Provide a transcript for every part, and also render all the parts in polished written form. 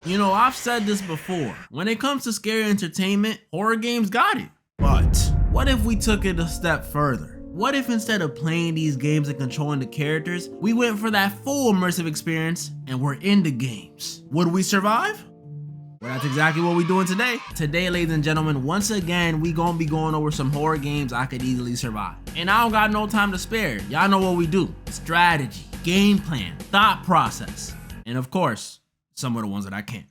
You know, I've said this before. When it comes to scary entertainment, horror games got it. But what if we took it a step further? What if instead of playing these games and controlling the characters, we went for that full immersive experience and we're in the games? Would we survive? Well, that's exactly what we're doing today. Today, ladies and gentlemen, once again, we gonna be going over some horror games I could easily survive. And I don't got no time to spare. Y'all know what we do. Strategy, game plan, thought process, and of course, some of the ones that I can't.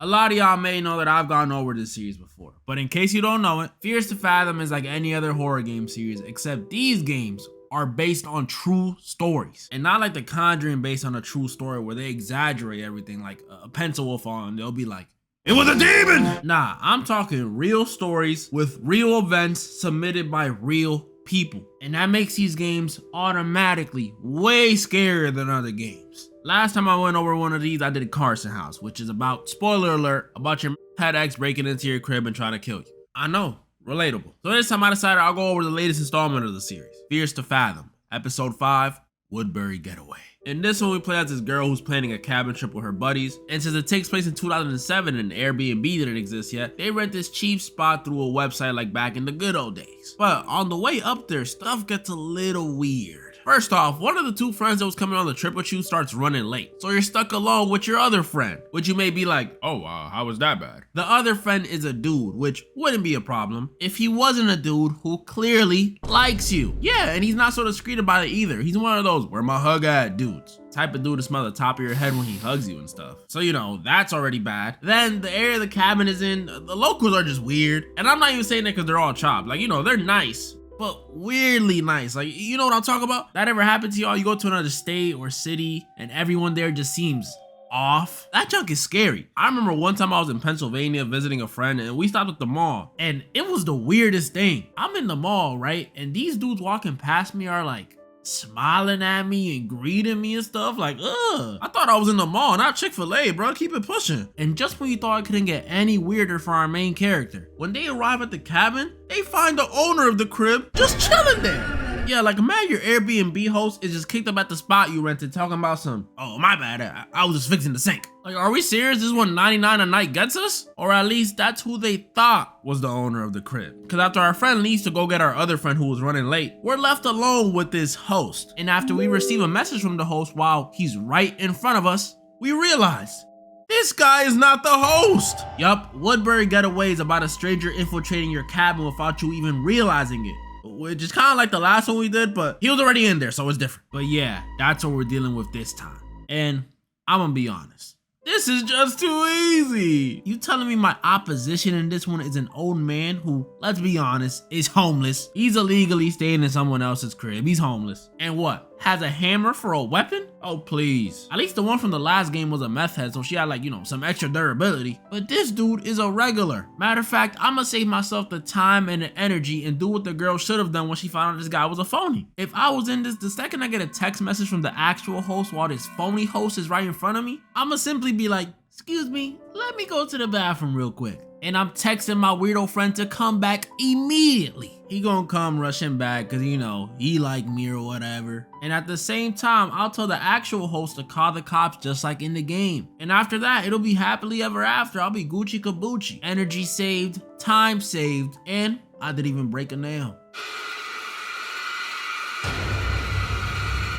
A lot of y'all may know that I've gone over this series before, but in case you don't know it, Fears to Fathom is like any other horror game series, except these games are based on true stories. And not like The Conjuring based on a true story where they exaggerate everything, like a pencil will fall and they'll be like, "It was a demon!" Nah, I'm talking real stories with real events submitted by real people. And that makes these games automatically way scarier than other games. Last time I went over one of these, I did Carson House, which is about, spoiler alert, about your pet ex breaking into your crib and trying to kill you. I know, relatable. So this time I decided I'll go over the latest installment of the series, Fears to Fathom, episode 5, Woodbury Getaway. In this one, we play as this girl who's planning a cabin trip with her buddies, and since it takes place in 2007 and Airbnb didn't exist yet, they rent this cheap spot through a website like back in the good old days. But on the way up there, stuff gets a little weird. First off, one of the two friends that was coming on the trip with you starts running late, so you're stuck alone with your other friend, which you may be like, "Oh, how was that bad?" The other friend is a dude, which wouldn't be a problem if he wasn't a dude who clearly likes you. Yeah, and he's not so discreet about it either. He's one of those "where my hug at" dudes. Type of dude to smell the top of your head when he hugs you and stuff. So you know, that's already bad. Then the area the cabin is in, the locals are just weird. And I'm not even saying that because they're all chopped. Like, you know, they're nice, but weirdly nice. Like, you know what I'm talking about? That ever happened to y'all? You go to another state or city and everyone there just seems off. That junk is scary. I remember one time I was in Pennsylvania visiting a friend and we stopped at the mall and it was the weirdest thing. I'm in the mall, right? And these dudes walking past me are like smiling at me and greeting me and stuff like, ugh. I thought I was in the mall, not Chick-fil-A, bro. Keep it pushing. And just when you thought it couldn't get any weirder for our main character, when they arrive at the cabin, they find the owner of the crib just chilling there. Yeah, like imagine your Airbnb host is just kicked up at the spot you rented talking about some, "Oh, my bad, I was just fixing the sink." Like, are we serious? This one 99 a night gets us? Or at least that's who they thought was the owner of the crib. Because after our friend leaves to go get our other friend who was running late, we're left alone with this host. And after we receive a message from the host while he's right in front of us, we realize this guy is not the host. Yup, Woodbury Getaway is about a stranger infiltrating your cabin without you even realizing it. Which is kind of like the last one we did, but he was already in there, so it's different. But yeah, that's what we're dealing with this time. And I'm gonna be honest, this is just too easy. You telling me my opposition in this one is an old man who, let's be honest, is homeless. He's illegally staying in someone else's crib. He's homeless. And what? Has a hammer for a weapon? Oh, please. At least the one from the last game was a meth head, so she had like, you know, some extra durability. But this dude is a regular. Matter of fact, I'ma save myself the time and the energy and do what the girl should have done when she found out this guy was a phony. If I was in this, the second I get a text message from the actual host while this phony host is right in front of me, I'ma simply be like, "Excuse me, let me go to the bathroom real quick." And I'm texting my weirdo friend to come back immediately. He gonna come rushing back because, you know, he like me or whatever. And at the same time, I'll tell the actual host to call the cops just like in the game. And after that, it'll be happily ever after. I'll be Gucci Kabuchi. Energy saved, time saved, and I didn't even break a nail.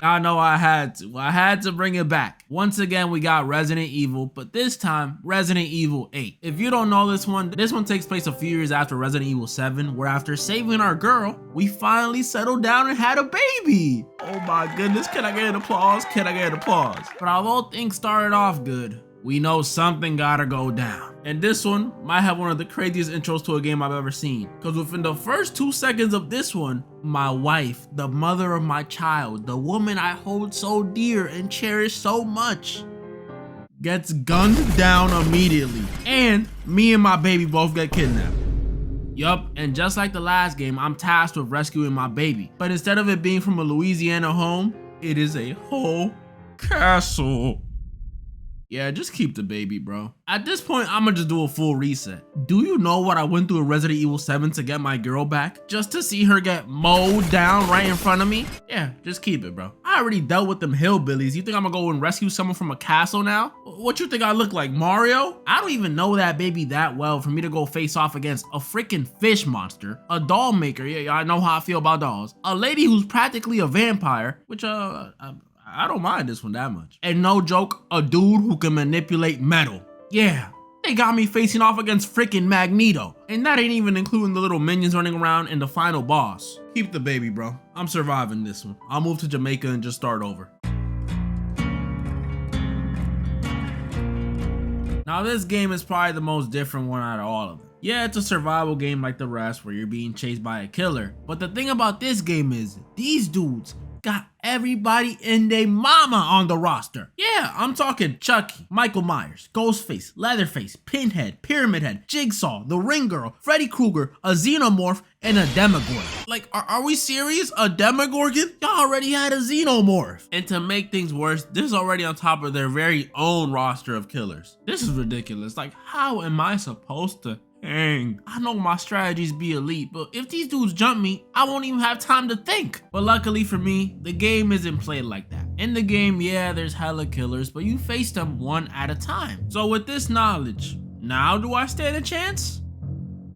I know I had to bring it back. Once again, we got Resident Evil, but this time, Resident Evil 8. If you don't know this one takes place a few years after Resident Evil 7, where after saving our girl, we finally settled down and had a baby. Oh my goodness, can I get an applause? Can I get an applause? But although things started off good, we know something gotta go down. And this one might have one of the craziest intros to a game I've ever seen. Because within the first 2 seconds of this one, my wife, the mother of my child, the woman I hold so dear and cherish so much, gets gunned down immediately. And me and my baby both get kidnapped. Yup, and just like the last game, I'm tasked with rescuing my baby. But instead of it being from a Louisiana home, it is a whole castle. Yeah, just keep the baby, bro. At this point, I'ma just do a full reset. Do you know what I went through in Resident Evil 7 to get my girl back? Just to see her get mowed down right in front of me? Yeah, just keep it, bro. I already dealt with them hillbillies. You think I'm gonna go and rescue someone from a castle now? What you think I look like, Mario? I don't even know that baby that well for me to go face off against a freaking fish monster, a doll maker, yeah, I know how I feel about dolls, a lady who's practically a vampire, which I don't mind this one that much. And no joke, a dude who can manipulate metal. Yeah, they got me facing off against freaking Magneto. And that ain't even including the little minions running around and the final boss. Keep the baby, bro. I'm surviving this one. I'll move to Jamaica and just start over. Now this game is probably the most different one out of all of them. Yeah, it's a survival game like the rest where you're being chased by a killer. But the thing about this game is these dudes got everybody and they mama on the roster. Yeah, I'm talking Chucky, Michael Myers, Ghostface, Leatherface, Pinhead, Pyramid Head, Jigsaw, the Ring Girl, Freddy Krueger, a Xenomorph, and a Demogorgon. Like, are we serious? A Demogorgon? Y'all already had a Xenomorph. And to make things worse, this is already on top of their very own roster of killers. This is ridiculous. Like, how am I supposed to hang? I know my strategies be elite, but if these dudes jump me, I won't even have time to think. But luckily for me, the game isn't played like that. In the game, yeah, there's hella killers, but you face them one at a time. So with this knowledge, now do I stand a chance?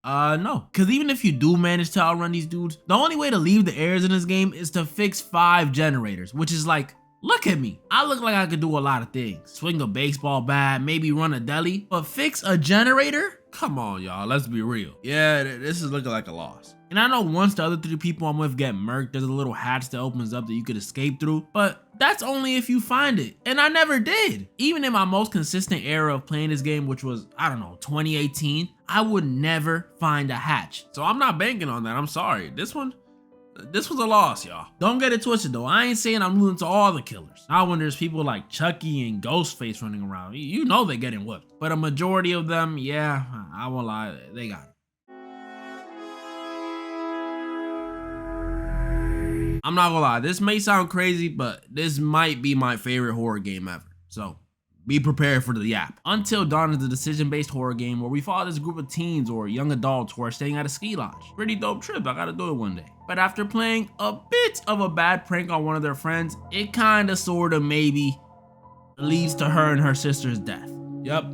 No. Because even if you do manage to outrun these dudes, the only way to leave the airs in this game is to fix 5 generators, which is like, look at me. I look like I could do a lot of things. Swing a baseball bat, maybe run a deli, but fix a generator? Come on, y'all, let's be real. Yeah, this is looking like a loss. And I know once the other 3 people I'm with get murked, there's a little hatch that opens up that you could escape through, but that's only if you find it. And I never did. Even in my most consistent era of playing this game, which was, I don't know, 2018, I would never find a hatch. So I'm not banking on that, I'm sorry. This was a loss, y'all. Don't get it twisted though. I ain't saying I'm losing to all the killers. Now when there's people like Chucky and Ghostface running around, you know they're getting whooped. But a majority of them, yeah, I won't lie, they got it. I'm not gonna lie, this may sound crazy, but this might be my favorite horror game ever. So be prepared for the yap. Until Dawn is a decision-based horror game where we follow this group of teens or young adults who are staying at a ski lodge. Pretty dope trip, I gotta do it one day. But after playing a bit of a bad prank on one of their friends, it kinda sorta maybe leads to her and her sister's death. Yup,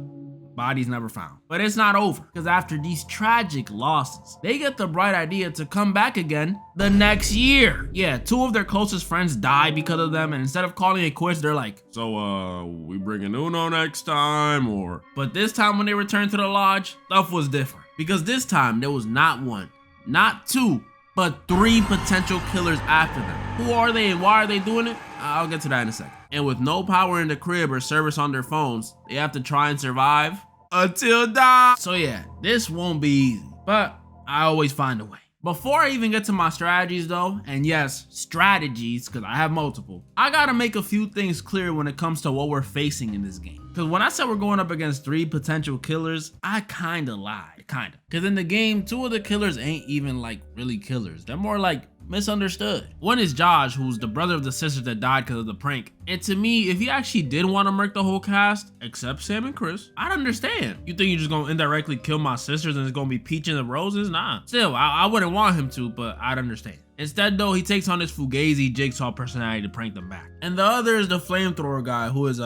bodies never found. But it's not over, because after these tragic losses, they get the bright idea to come back again the next year. Yeah, 2 of their closest friends die because of them, and instead of calling it quits, they're like, so we bringing Uno next time, or? But this time when they returned to the lodge, stuff was different. Because this time, there was not 1, not 2, but 3 potential killers after them. Who are they and why are they doing it? I'll get to that in a second. And with no power in the crib or service on their phones, they have to try and survive until dawn. So yeah, this won't be easy, but I always find a way. Before I even get to my strategies though, and yes, strategies, because I have multiple, I gotta make a few things clear when it comes to what we're facing in this game. Because when I said we're going up against 3 potential killers, I kinda lied, Because in the game, 2 of the killers ain't even like really killers. They're more like misunderstood. One is Josh, who's the brother of the sister that died because of the prank. And to me, if he actually did want to murk the whole cast, except Sam and Chris, I'd understand. You think you're just gonna indirectly kill my sisters and it's gonna be peaches and roses? Nah. Still, I wouldn't want him to, but I'd understand. Instead though, he takes on this Fugazi Jigsaw personality to prank them back. And the other is the flamethrower guy, who is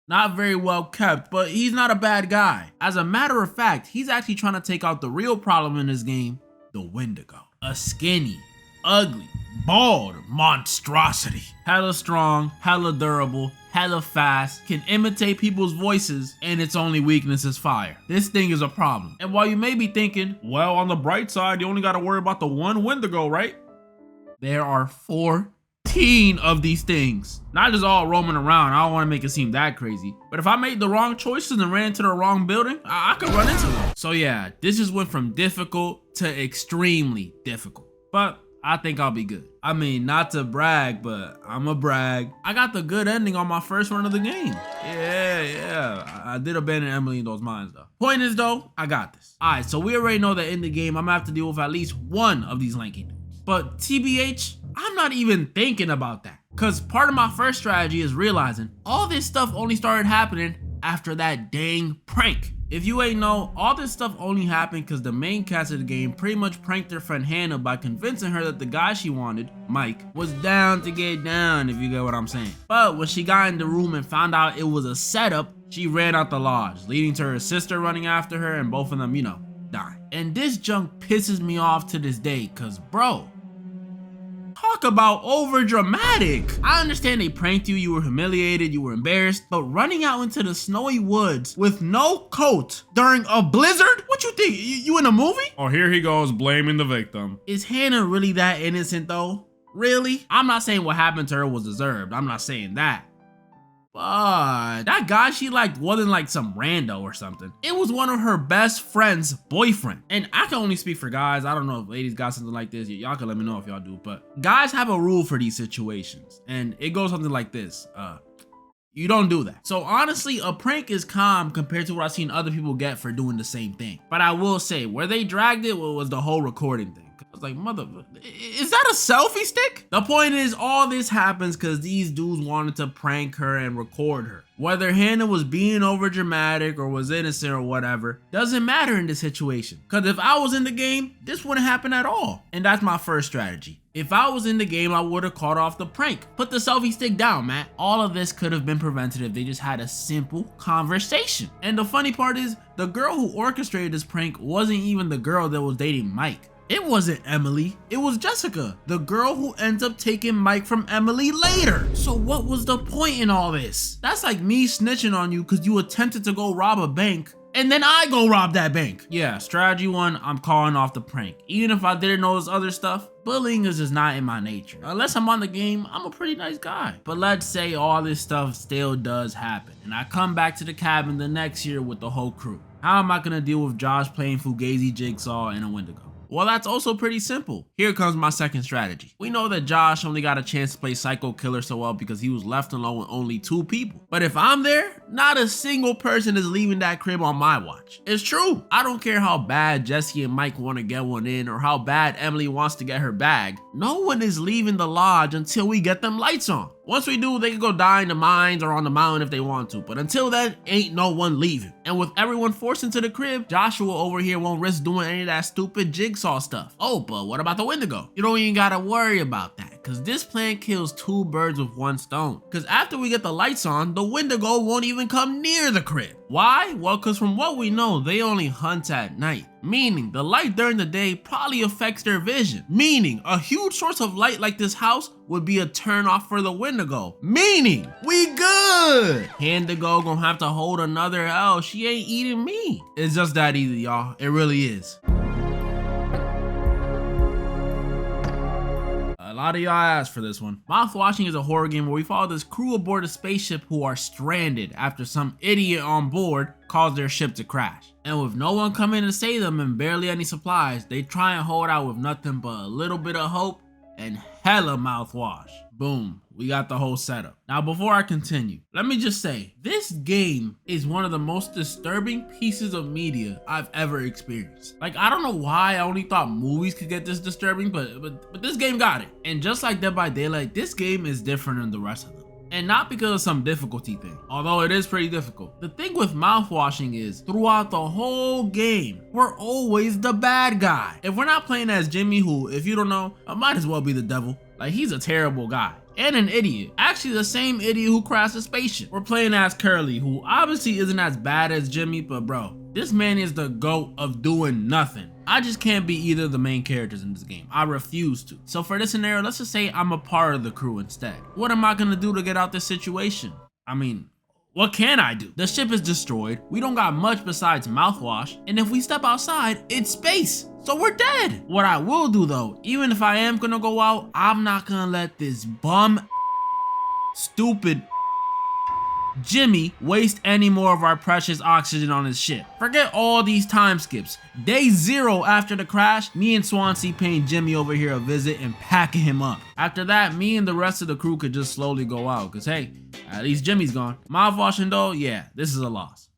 not very well kept, but he's not a bad guy. As a matter of fact, he's actually trying to take out the real problem in this game, the Wendigo. A skinny, ugly, bald monstrosity. Hella strong, hella durable, hella fast, can imitate people's voices, and its only weakness is fire. This thing is a problem. And while you may be thinking, well, on the bright side, you only gotta worry about the one Wendigo, right? There are 14 of these things. Not just all roaming around. I don't want to make it seem that crazy. But if I made the wrong choices and ran into the wrong building, I could run into them. So yeah, this just went from difficult to extremely difficult. But I think I'll be good. I mean, not to brag, but I'ma brag. I got the good ending on my first run of the game. Yeah. I did abandon Emily in those mines though. Point is though, I got this. Alright, so we already know that in the game, I'm gonna have to deal with at least one of these lanky dudes. But TBH, I'm not even thinking about that. Cause part of my first strategy is realizing all this stuff only started happening after that dang prank. If you ain't know, all this stuff only happened because the main cast of the game pretty much pranked her friend Hannah by convincing her that the guy she wanted, Mike, was down to get down, if you get what I'm saying. But when she got in the room and found out it was a setup, she ran out the lodge, leading to her sister running after her and both of them, dying. And this junk pisses me off to this day, cause bro, talk about over dramatic. I understand they pranked you, you were humiliated, you were embarrassed, but running out into the snowy woods with no coat during a blizzard? What you think, you in a movie? Oh, here he goes blaming the victim. Is Hannah really that innocent though? Really? I'm not saying what happened to her was deserved, I'm not saying that. But that guy she liked wasn't like some rando or something. It was one of her best friend's boyfriend. And I can only speak for guys. I don't know if ladies got something like this. Y'all can let me know if y'all do. But guys have a rule for these situations. And it goes something like this. You don't do that. So honestly, a prank is calm compared to what I've seen other people get for doing the same thing. But I will say, where they dragged it was the whole recording thing. I was like, is that a selfie stick? The point is, all this happens because these dudes wanted to prank her and record her. Whether Hannah was being over dramatic or was innocent or whatever, doesn't matter in this situation. Because if I was in the game, this wouldn't happen at all. And that's my first strategy. If I was in the game, I would have caught off the prank. Put the selfie stick down, Matt. All of this could have been prevented if they just had a simple conversation. And the funny part is, the girl who orchestrated this prank wasn't even the girl that was dating Mike. It wasn't Emily, it was Jessica, the girl who ends up taking Mike from Emily later. So what was the point in all this? That's like me snitching on you because you attempted to go rob a bank and then I go rob that bank. Yeah, strategy one, I'm calling off the prank. Even if I didn't know this other stuff, bullying is just not in my nature. Unless I'm on the game, I'm a pretty nice guy. But let's say all this stuff still does happen and I come back to the cabin the next year with the whole crew. How am I gonna deal with Josh playing Fugazi Jigsaw and a Wendigo? Well, that's also pretty simple. Here comes my second strategy. We know that Josh only got a chance to play Psycho Killer so well because he was left alone with only 2 people. But if I'm there, not a single person is leaving that crib on my watch. It's true. I don't care how bad Jesse and Mike want to get one in or how bad Emily wants to get her bag. No one is leaving the lodge until we get them lights on. Once we do, they can go die in the mines or on the mountain if they want to. But until then, ain't no one leaving. And with everyone forced into the crib, Joshua over here won't risk doing any of that stupid jigsaw stuff. Oh, but what about the Wendigo? You don't even gotta worry about that, because this plan kills 2 birds with 1 stone. Because after we get the lights on, the Wendigo won't even come near the crib. Why? Well, because from what we know, they only hunt at night. Meaning, the light during the day probably affects their vision. Meaning, a huge source of light like this house would be a turnoff for the Wendigo. Meaning, we good! Wendigo gonna have to hold another L. She ain't eating me. It's just that easy, y'all. It really is. A lot of y'all asked for this one. Mouthwashing is a horror game where we follow this crew aboard a spaceship who are stranded after some idiot on board caused their ship to crash. And with no one coming to save them and barely any supplies, they try and hold out with nothing but a little bit of hope and hella mouthwash. Boom, we got the whole setup. Now before I continue, let me just say, this game is one of the most disturbing pieces of media I've ever experienced. Like, I don't know why I only thought movies could get this disturbing, but this game got it. And just like Dead by Daylight, this game is different than the rest of them. And not because of some difficulty thing, although it is pretty difficult. The thing with mouthwashing is, throughout the whole game, we're always the bad guy. If we're not playing as Jimmy, who, if you don't know, I might as well be the devil. Like, he's a terrible guy. And an idiot. Actually, the same idiot who crashed a spaceship. We're playing as Curly, who obviously isn't as bad as Jimmy, but bro, this man is the GOAT of doing nothing. I just can't be either of the main characters in this game. I refuse to. So for this scenario, let's just say I'm a part of the crew instead. What am I gonna do to get out this situation? I mean, what can I do? The ship is destroyed. We don't got much besides mouthwash. And if we step outside, it's space. So we're dead. What I will do though, even if I am gonna go out, I'm not gonna let this bum, stupid Jimmy waste any more of our precious oxygen on his ship. Forget all these time skips. Day 0 after the crash, me and Swansea paying Jimmy over here a visit and packing him up. After that, me and the rest of the crew could just slowly go out, cause hey, at least Jimmy's gone. Mouthwashing though, yeah, this is a loss.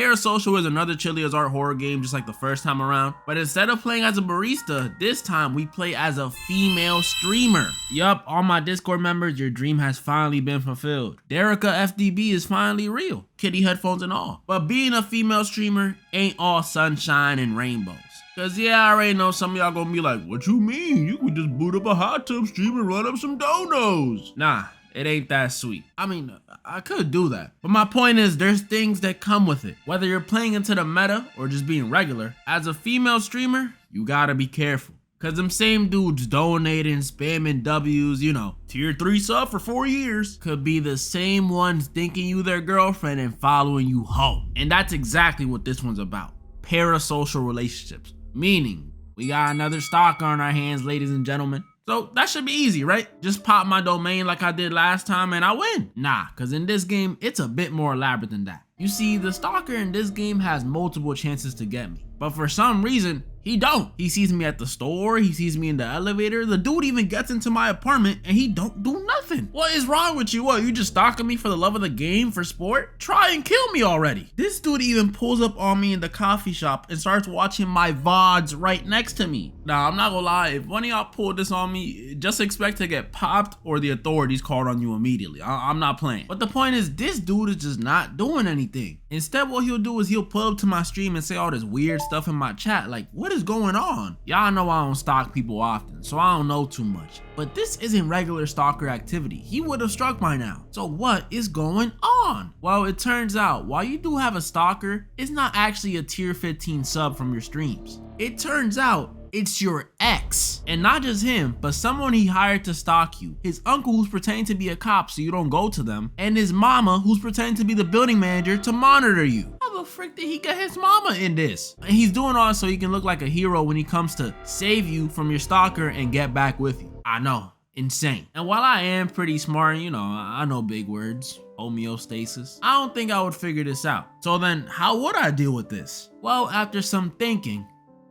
Parasocial is another Chili as Art horror game just like the first time around, but instead of playing as a barista, this time we play as a female streamer. Yup, all my Discord members, your dream has finally been fulfilled. DerekFDB is finally real, kitty headphones and all. But being a female streamer ain't all sunshine and rainbows. Cause yeah, I already know some of y'all gonna be like, what you mean? You could just boot up a hot tub stream and run up some donos. Nah, it ain't that sweet. I mean, I could do that. But my point is, there's things that come with it. Whether you're playing into the meta or just being regular, as a female streamer, you gotta be careful. Cause them same dudes donating, spamming W's, you know, tier 3 sub for 4 years, could be the same ones thinking you their girlfriend and following you home. And that's exactly what this one's about. Parasocial relationships. Meaning, we got another stalker on our hands, ladies and gentlemen. So that should be easy, right? Just pop my domain like I did last time and I win. Nah, cause in this game, it's a bit more elaborate than that. You see, the stalker in this game has multiple chances to get me. But for some reason, he don't. He sees me at the store, he sees me in the elevator, the dude even gets into my apartment and he don't do nothing. What is wrong with you? What, you just stalking me for the love of the game, for sport? Try and kill me already. This dude even pulls up on me in the coffee shop and starts watching my VODs right next to me. Now, I'm not gonna lie, if one of y'all pulled this on me, just expect to get popped or the authorities called on you immediately. I'm not playing. But the point is, this dude is just not doing anything. Instead, what he'll do is he'll pull up to my stream and say all this weird stuff in my chat, like, what is going on? Y'all know I don't stalk people often, so I don't know too much. But this isn't regular stalker activity. He would have struck by now. So what is going on? Well, it turns out, while you do have a stalker, it's not actually a tier 15 sub from your streams. It turns out, it's your ex. And not just him, but someone he hired to stalk you. His uncle who's pretending to be a cop so you don't go to them. And his mama who's pretending to be the building manager to monitor you. How the frick did he get his mama in this? And he's doing all so he can look like a hero when he comes to save you from your stalker and get back with you. I know, insane. And while I am pretty smart, you know, I know big words, homeostasis, I don't think I would figure this out. So then how would I deal with this? Well, after some thinking,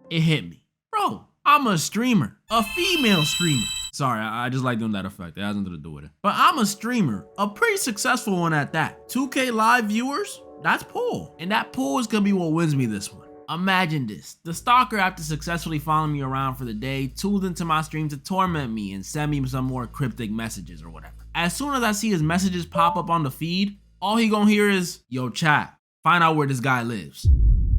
it hit me. Bro, I'm a streamer, a female streamer. Sorry, I just like doing that effect. It has nothing to do with it. But I'm a streamer, a pretty successful one at that. 2K live viewers, that's pool. And that pool is gonna be what wins me this one. Imagine this, the stalker, after successfully following me around for the day, tuned into my stream to torment me and send me some more cryptic messages or whatever. As soon as I see his messages pop up on the feed, all he gonna hear is, yo chat, find out where this guy lives.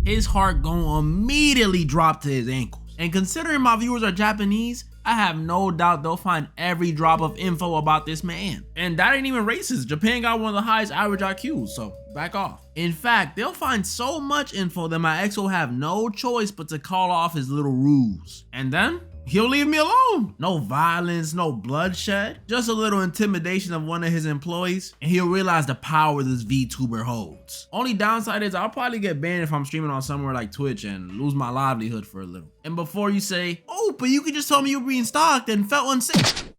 His heart gonna immediately drop to his ankles. And considering my viewers are Japanese, I have no doubt they'll find every drop of info about this man. And that ain't even racist. Japan got one of the highest average IQs, so back off. In fact, they'll find so much info that my ex will have no choice but to call off his little ruse. And then he'll leave me alone. No violence, no bloodshed, just a little intimidation of one of his employees, and he'll realize the power this VTuber holds. Only downside is I'll probably get banned if I'm streaming on somewhere like Twitch and lose my livelihood for a little. And before you say, oh, but you could just tell me you're being stalked and felt unsafe.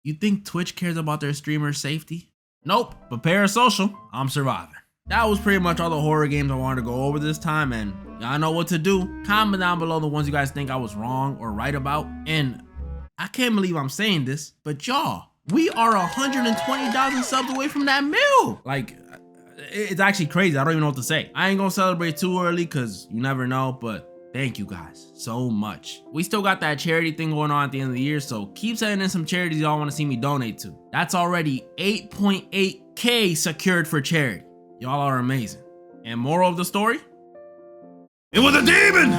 You think Twitch cares about their streamers' safety? Nope, but Parasocial, I'm surviving. That was pretty much all the horror games I wanted to go over this time, and y'all know what to do. Comment down below the ones you guys think I was wrong or right about. And I can't believe I'm saying this, but y'all, we are 120,000 subs away from that mil. Like, it's actually crazy. I don't even know what to say. I ain't gonna celebrate too early because you never know, but thank you guys so much. We still got that charity thing going on at the end of the year, so keep sending in some charities y'all want to see me donate to. That's already 8.8K secured for charity. Y'all are amazing. And moral of the story? It was a demon!